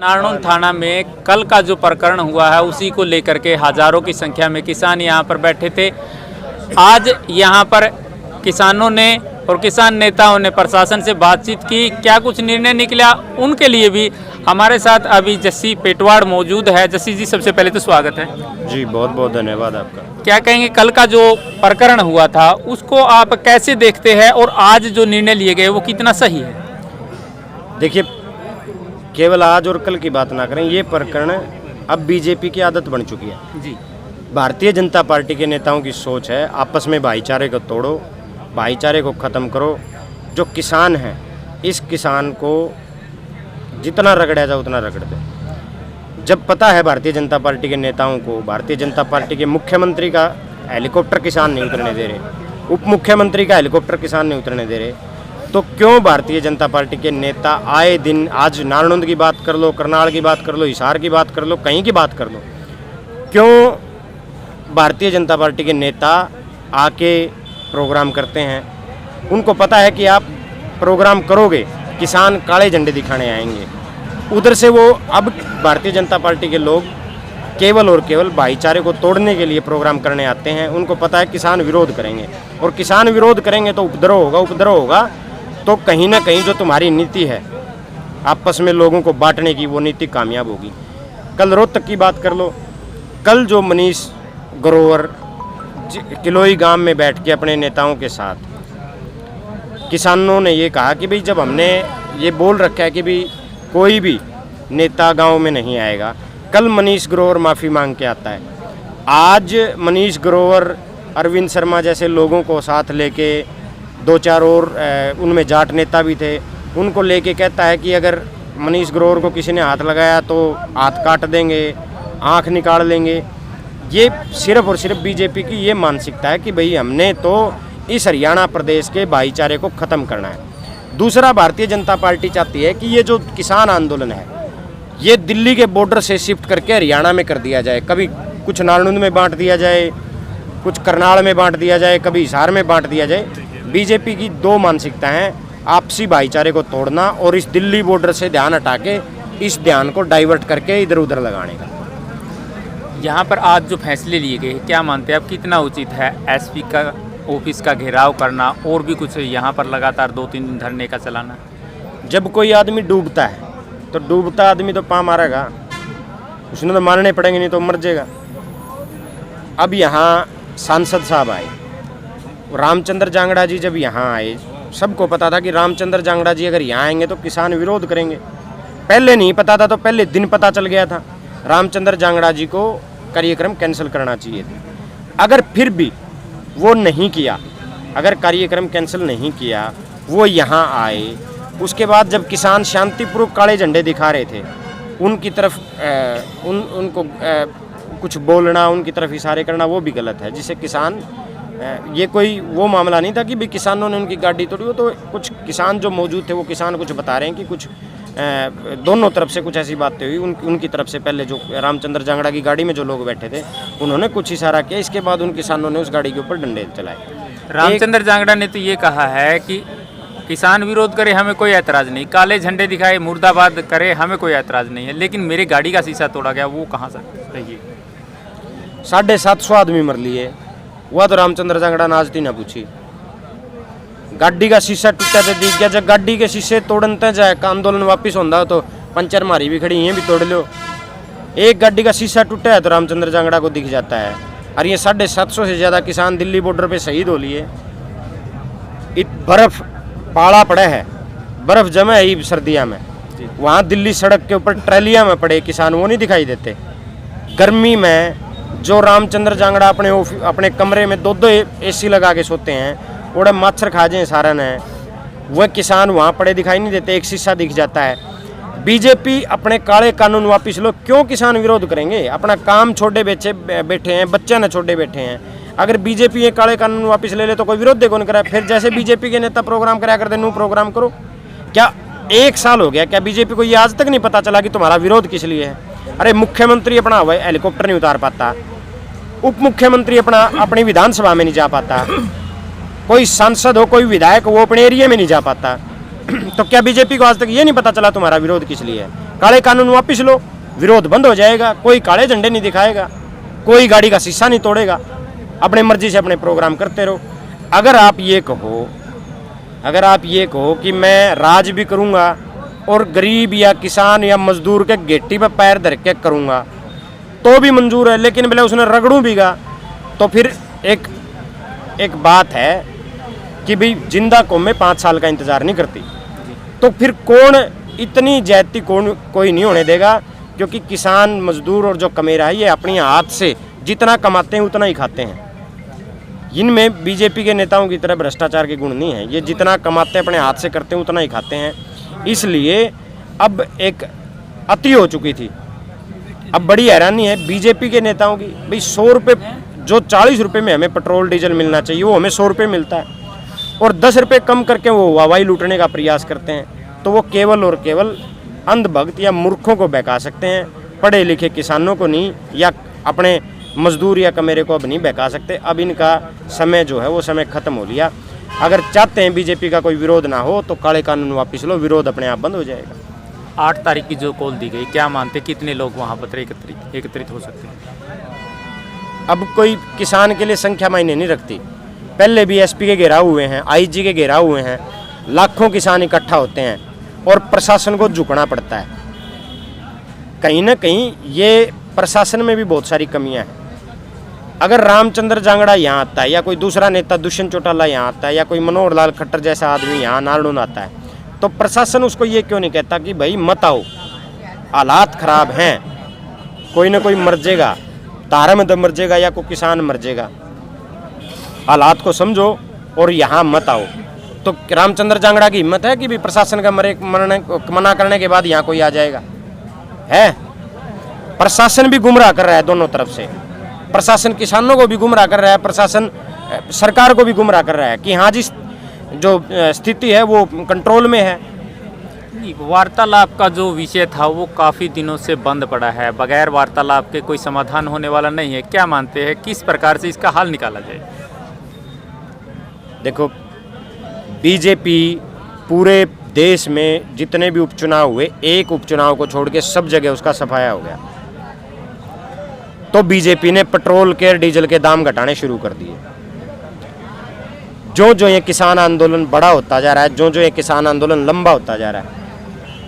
नारनौल थाना में कल का जो प्रकरण हुआ है उसी को लेकर के हजारों की संख्या में किसान यहां पर बैठे थे। आज यहां पर किसानों ने और किसान नेताओं ने प्रशासन से बातचीत की, क्या कुछ निर्णय निकला उनके लिए भी हमारे साथ अभी जस्सी पेटवाड़ मौजूद है। जस्सी जी, सबसे पहले तो स्वागत है जी, बहुत बहुत धन्यवाद आपका। क्या कहेंगे, कल का जो प्रकरण हुआ था उसको आप कैसे देखते हैं और आज जो निर्णय लिए गए वो कितना सही है? देखिए, केवल आज और कल की बात ना करें, ये प्रकरण अब बीजेपी की आदत बन चुकी है जी। भारतीय जनता पार्टी के नेताओं की सोच है आपस में भाईचारे को तोड़ो, भाईचारे को ख़त्म करो। जो किसान है इस किसान को जितना रगड़ा जाए उतना रगड़ दे। जब पता है भारतीय जनता पार्टी के नेताओं को, भारतीय जनता पार्टी के मुख्यमंत्री का हेलीकॉप्टर किसान नहीं उतरने दे रहे, उप मुख्यमंत्री का हेलीकॉप्टर किसान नहीं उतरने दे रहे, तो क्यों भारतीय जनता पार्टी के नेता आए दिन, आज नारनौल की बात कर लो, करनाल की बात कर लो, हिसार की बात कर लो, कहीं की बात कर लो, क्यों भारतीय जनता पार्टी के नेता आके प्रोग्राम करते हैं? उनको पता है कि आप प्रोग्राम करोगे किसान काले झंडे दिखाने आएंगे। उधर से वो अब भारतीय जनता पार्टी के लोग केवल और केवल भाईचारे को तोड़ने के लिए प्रोग्राम करने आते हैं। उनको पता है किसान विरोध करेंगे और किसान विरोध करेंगे तो उपद्रव होगा, उपद्रव होगा तो कहीं ना कहीं जो तुम्हारी नीति है आपस में लोगों को बांटने की, वो नीति कामयाब होगी। कल रोहतक की बात कर लो, कल जो मनीष ग्रोवर किलोई गांव में बैठ के अपने नेताओं के साथ किसानों ने ये कहा कि भाई, जब हमने ये बोल रखा है कि भाई कोई भी नेता गांव में नहीं आएगा, कल मनीष ग्रोवर माफ़ी मांग के आता है। आज मनीष ग्रोवर अरविंद शर्मा जैसे लोगों को साथ लेके, दो चार और उनमें जाट नेता भी थे, उनको लेके कहता है कि अगर मनीष ग्रोवर को किसी ने हाथ लगाया तो हाथ काट देंगे, आंख निकाल लेंगे। ये सिर्फ और सिर्फ बीजेपी की ये मानसिकता है कि भाई हमने तो इस हरियाणा प्रदेश के भाईचारे को ख़त्म करना है। दूसरा, भारतीय जनता पार्टी चाहती है कि ये जो किसान आंदोलन है ये दिल्ली के बॉर्डर से शिफ्ट करके हरियाणा में कर दिया जाए। कभी कुछ नारनौल में बांट दिया जाए, कुछ करनाल में बांट दिया जाए, कभी हिसार में बांट दिया जाए। बीजेपी की दो मानसिकता हैं, आपसी भाईचारे को तोड़ना और इस दिल्ली बॉर्डर से ध्यान हटा के इस ध्यान को डाइवर्ट करके इधर उधर लगाने का। यहाँ पर आज जो फैसले लिए गए, क्या मानते हैं आप कितना उचित है? एसपी का ऑफिस का घेराव करना और भी कुछ यहाँ पर लगातार 2-3 दिन धरने का चलाना। जब कोई आदमी डूबता है तो डूबता आदमी तो पाँव मारेगा, उसने तो मारने पड़ेंगे, नहीं तो मर जाएगा। अब यहाँ सांसद साहब आए, रामचंद्र जांगड़ा जी जब यहाँ आए, सबको पता था कि रामचंद्र जांगड़ा जी अगर यहाँ आएंगे तो किसान विरोध करेंगे। पहले नहीं पता था तो पहले दिन पता चल गया था, रामचंद्र जांगड़ा जी को कार्यक्रम कैंसिल करना चाहिए था। अगर फिर भी वो नहीं किया, अगर कार्यक्रम कैंसिल नहीं किया, वो यहाँ आए, उसके बाद जब किसान शांतिपूर्वक काले झंडे दिखा रहे थे, उनकी तरफ उनको कुछ बोलना, उनकी तरफ इशारे करना, वो भी गलत है। जिससे किसान, ये कोई वो मामला नहीं था कि भाई किसानों ने उनकी गाड़ी तोड़ी। वो तो कुछ किसान जो मौजूद थे वो किसान कुछ बता रहे हैं कि कुछ दोनों तरफ से कुछ ऐसी बातें हुई। उनकी तरफ से पहले जो रामचंद्र जांगड़ा की गाड़ी में जो लोग बैठे थे उन्होंने कुछ इशारा किया, इसके बाद उन किसानों ने उस गाड़ी के ऊपर डंडे चलाए। रामचंद्र जांगड़ा ने तो ये कहा है कि किसान विरोध करे हमें कोई ऐतराज़ नहीं, काले झंडे दिखाए मुर्दाबाद करे हमें कोई ऐतराज़ नहीं है, लेकिन मेरी गाड़ी का शीशा तोड़ा गया, वो कहाँ सही है? 750 आदमी मर लिए, वह तो रामचंद्र जांगड़ा नाजती ना पूछी। गाड़ी का शीशा टूटा तो दिख गया, जब गाड़ी के शीशे तोड़ते जाए का आंदोलन वापिस होता तो पंचर मारी भी खड़ी, ये भी तोड़ लो। एक गाड़ी का शीशा टूटा है तो रामचंद्र जांगड़ा को दिख जाता है। और ये 750 से ज़्यादा किसान दिल्ली बॉर्डर पे शहीद हो लिए। बर्फ़ पाला पड़ा है, बर्फ़ जमे है सर्दियाँ में, वहाँ दिल्ली सड़क के ऊपर ट्रैलियाँ में पड़े किसान, वो नहीं दिखाई देते। गर्मी में जो रामचंद्र जांगड़ा अपने कमरे में 2-2 AC लगा के सोते हैं, ओड़े मच्छर खा जाए सारा ने, वह किसान वहाँ पड़े दिखाई नहीं देते, एक शीशा दिख जाता है। बीजेपी अपने काले कानून वापिस लो, क्यों किसान विरोध करेंगे? अपना काम छोड़े बैठे हैं, बच्चे न छोड़े बैठे हैं। अगर बीजेपी ये काले कानून वापस ले ले तो कोई विरोध देखो नहीं करा। फिर जैसे बीजेपी के नेता प्रोग्राम कराया करते, नू प्रोग्राम करो। क्या 1 साल हो गया, क्या बीजेपी को ये आज तक नहीं पता चला कि तुम्हारा विरोध किस लिए है? अरे मुख्यमंत्री अपना हेलीकॉप्टर नहीं उतार पाता, उप मुख्यमंत्री अपनी विधानसभा में नहीं जा पाता, कोई सांसद हो, कोई विधायक हो, वो अपने एरिया में नहीं जा पाता। तो क्या बीजेपी को आज तक ये नहीं पता चला तुम्हारा विरोध किस लिए है? काले कानून वापिस लो, विरोध बंद हो जाएगा, कोई काले झंडे नहीं दिखाएगा, कोई गाड़ी का शीशा नहीं तोड़ेगा, अपने मर्जी से अपने प्रोग्राम करते रहो। अगर आप ये कहो कि मैं राज भी करूँगा और गरीब या किसान या मजदूर के गेट्टी पर पैर धर के करूँगा तो भी मंजूर है, लेकिन भले उसने रगड़ू भीगा, तो फिर एक बात है कि भाई जिंदा कौम में 5 साल का इंतजार नहीं करती। तो फिर कौन इतनी ज्यादती कोई नहीं होने देगा, क्योंकि किसान मजदूर और जो कमेरा है ये अपने हाथ से जितना कमाते हैं उतना ही खाते हैं। इनमें बीजेपी के नेताओं की तरह भ्रष्टाचार के गुण नहीं है, ये जितना कमाते हैं अपने हाथ से करते हैं उतना ही खाते हैं। इसलिए अब एक अति हो चुकी थी। अब बड़ी हैरानी है बीजेपी के नेताओं की, भाई 100 रुपये जो 40 रुपये में हमें पेट्रोल डीजल मिलना चाहिए वो हमें 100 रुपये मिलता है, और 10 रुपये कम करके वो हवाई लूटने का प्रयास करते हैं। तो वो केवल और केवल अंधभक्त या मूर्खों को बहका सकते हैं, पढ़े लिखे किसानों को नहीं, या अपने मजदूर या कमेरे को अब नहीं बहका सकते। अब इनका समय जो है वो समय खत्म हो लिया। अगर चाहते हैं बीजेपी का कोई विरोध ना हो तो काले कानून वापस लो, विरोध अपने आप बंद हो जाएगा। 8 तारीख की जो कॉल दी गई, क्या मानते कितने लोग वहाँ पर एकत्रित हो सकते हैं? अब कोई किसान के लिए संख्या मायने नहीं रखती। पहले भी एसपी के घेराव हुए हैं, आईजी के घेराव हुए हैं, लाखों किसान इकट्ठा होते हैं और प्रशासन को झुकना पड़ता है। कहीं ना कहीं ये प्रशासन में भी बहुत सारी कमियां हैं। अगर रामचंद्र जांगड़ा यहाँ आता है या कोई दूसरा नेता दुष्यंत चौटाला यहाँ आता है या कोई मनोहर लाल खट्टर जैसा आदमी यहाँ नारनौल आता है, तो प्रशासन उसको ये क्यों नहीं कहता कि भाई मत आओ, हालात खराब हैं, कोई ना कोई मर जाएगा, तारा में तो मर जाएगा या कोई किसान मर जाएगा, हालात को समझो और यहाँ मत आओ। तो रामचंद्र जांगड़ा की हिम्मत है कि भी प्रशासन का मना करने के बाद यहाँ कोई आ जाएगा? है प्रशासन भी गुमराह कर रहा है दोनों तरफ से। प्रशासन किसानों को भी गुमराह कर रहा है, प्रशासन सरकार को भी गुमराह कर रहा है कि हाँ जी जो स्थिति है वो कंट्रोल में है। वार्तालाप का जो विषय था वो काफ़ी दिनों से बंद पड़ा है, बगैर वार्तालाप के कोई समाधान होने वाला नहीं है। क्या मानते हैं किस प्रकार से इसका हल निकाला जाए? देखो, बीजेपी पूरे देश में जितने भी उपचुनाव हुए, एक उपचुनाव को छोड़ के सब जगह उसका सफाया हो गया। तो बीजेपी ने पेट्रोल के डीजल के दाम घटाने शुरू कर दिए। जो जो ये किसान आंदोलन बड़ा होता जा रहा है, जो जो ये किसान आंदोलन लंबा होता जा रहा है,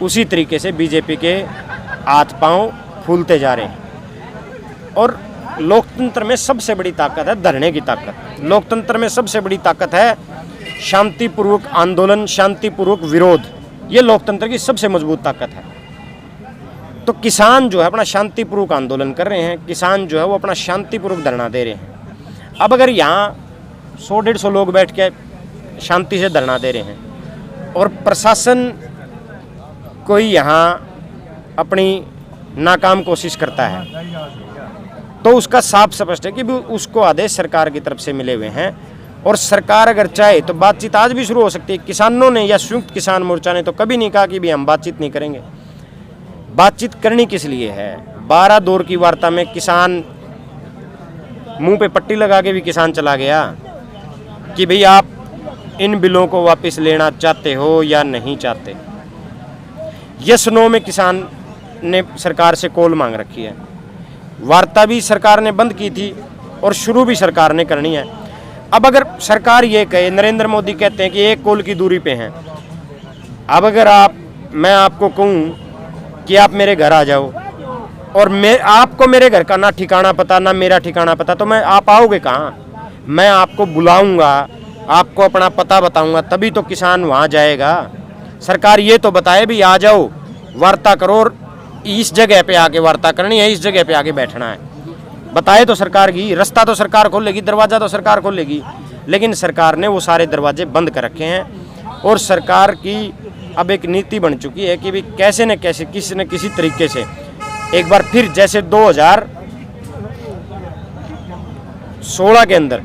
उसी तरीके से बीजेपी के हाथ पांव फूलते जा रहे हैं। और लोकतंत्र में सबसे बड़ी ताकत है धरने की ताकत। लोकतंत्र में सबसे बड़ी ताकत है शांतिपूर्वक आंदोलन, शांतिपूर्वक विरोध। ये लोकतंत्र की सबसे मजबूत ताकत है। तो किसान जो है अपना शांतिपूर्वक आंदोलन कर रहे हैं, किसान जो है वो अपना शांतिपूर्वक धरना दे रहे हैं। अब अगर यहाँ 100-150 लोग बैठ के शांति से धरना दे रहे हैं और प्रशासन कोई यहाँ अपनी नाकाम कोशिश करता है, तो उसका साफ स्पष्ट है कि उसको आदेश सरकार की तरफ से मिले हुए हैं। और सरकार अगर चाहे तो बातचीत आज भी शुरू हो सकती है। किसानों ने या संयुक्त किसान मोर्चा ने तो कभी नहीं कहा कि भी हम बातचीत नहीं करेंगे। बातचीत करनी किस लिए है? 12 दौर की वार्ता में किसान मुंह पे पट्टी लगा के भी किसान चला गया कि भाई आप इन बिलों को वापस लेना चाहते हो या नहीं चाहते। यस नो में किसान ने सरकार से कॉल मांग रखी है। वार्ता भी सरकार ने बंद की थी और शुरू भी सरकार ने करनी है। अब अगर सरकार ये कहे, नरेंद्र मोदी कहते हैं कि 1 कोल की दूरी पे हैं, अब अगर मैं आपको कहूँ कि आप मेरे घर आ जाओ और आपको मेरे घर का ना ठिकाना पता ना मेरा ठिकाना पता, तो आप आओगे कहाँ? मैं आपको बुलाऊंगा, आपको अपना पता बताऊंगा, तभी तो किसान वहाँ जाएगा। सरकार ये तो बताए भी आ जाओ, वार्ता करो, और इस जगह पे आके वार्ता करनी है, इस जगह पे आके बैठना है। बताए तो सरकार की, रास्ता तो सरकार खोलेगी, दरवाज़ा तो सरकार खोलेगी। लेकिन सरकार ने वो सारे दरवाजे बंद कर रखे हैं। और सरकार की अब एक नीति बन चुकी है कि भी कैसे न कैसे किसी न किसी तरीके से एक बार फिर जैसे 2016 के अंदर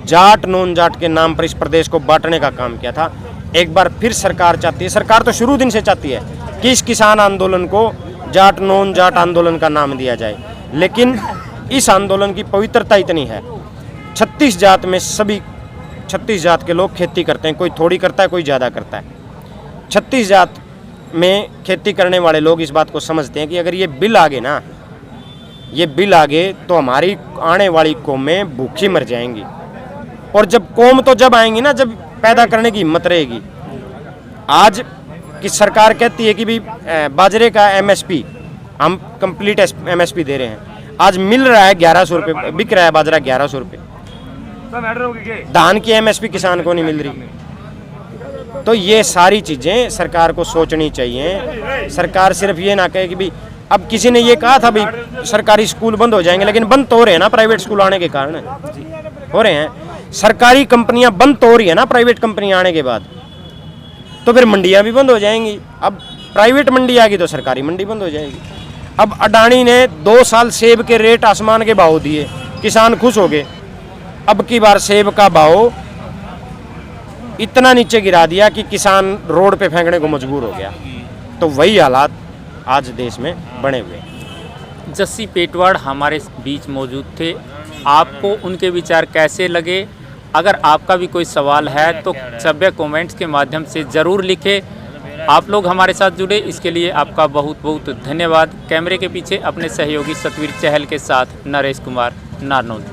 जाट नॉन जाट के नाम पर इस प्रदेश को बांटने का काम किया था, एक बार फिर सरकार चाहती है, सरकार तो शुरू दिन से चाहती है कि इस किसान आंदोलन को जाट नॉन जाट आंदोलन का नाम दिया जाए। लेकिन इस आंदोलन की पवित्रता इतनी है, 36 जात में सभी 36 जात के लोग खेती करते हैं, कोई थोड़ी करता है कोई ज़्यादा करता है। 36 जात में खेती करने वाले लोग इस बात को समझते हैं कि अगर ये बिल आ गए ना, ये बिल आ गए तो हमारी आने वाली कौमें भूखी मर जाएंगी। और जब कौम तो जब आएंगी ना जब पैदा करने की हिम्मत रहेगी। आज की सरकार कहती है कि भी बाजरे का एमएसपी हम कंप्लीट एमएसपी दे रहे हैं। आज मिल रहा है 1100 रुपये, बिक रहा है बाजरा 1100 रुपये। धान की एमएसपी किसान को नहीं मिल रही। तो ये सारी चीज़ें सरकार को सोचनी चाहिए। सरकार सिर्फ ये ना कहे कि भी अब किसी ने ये कहा था भी सरकारी स्कूल बंद हो जाएंगे, लेकिन बंद तो हो रहे हैं ना प्राइवेट स्कूल आने के कारण हो रहे हैं। सरकारी कंपनियां बंद तो हो रही है ना प्राइवेट कंपनियां आने के बाद, तो फिर मंडियां भी बंद हो जाएंगी। अब प्राइवेट मंडी आ गई तो सरकारी मंडी बंद हो जाएगी। अब अडानी ने 2 साल सेब के रेट आसमान के भाव दिए, किसान खुश हो गए। अब की बार सेब का भाव इतना नीचे गिरा दिया कि किसान रोड पे फेंकने को मजबूर हो गया। तो वही हालात आज देश में बने हुए हैं। जस्सी पेटवाड़ हमारे बीच मौजूद थे। आपको उनके विचार कैसे लगे? अगर आपका भी कोई सवाल है तो सभ्य कमेंट्स के माध्यम से ज़रूर लिखें। आप लोग हमारे साथ जुड़े, इसके लिए आपका बहुत बहुत धन्यवाद। कैमरे के पीछे अपने सहयोगी सतवीर चहल के साथ नरेश कुमार, नारनौल।